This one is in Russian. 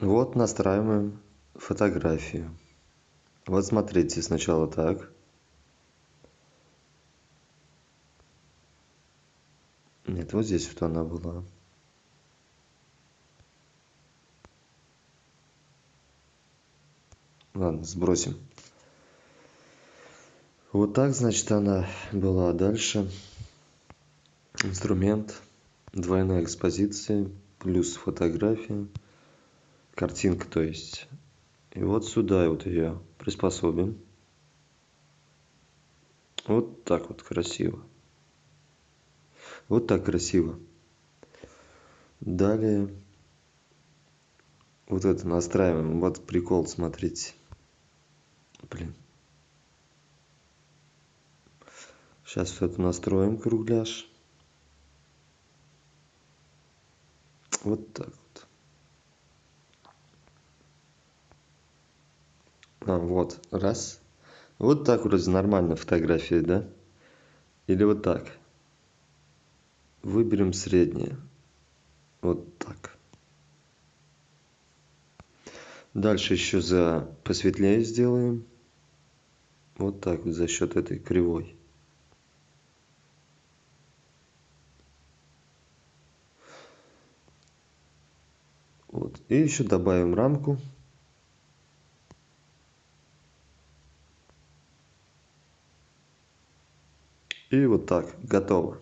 Вот настраиваем фотографию. Вот смотрите, сначала так. Нет, вот здесь вот она была. Ладно, сбросим. Вот так, значит, она была. Дальше инструмент, двойная экспозиция, плюс фотография, картинка, то есть. И вот сюда вот ее приспособим. Вот так вот красиво. Вот так красиво. Далее вот это настраиваем. Вот прикол, смотрите. Блин. Сейчас все это настроим, кругляш. Вот так вот. Вот, раз. Вот так вроде нормально фотография, да? Или вот так. Выберем среднее. Вот так. Дальше еще посветлее сделаем. Вот так вот за счет этой кривой. Вот. И еще добавим рамку. И вот так. Готово.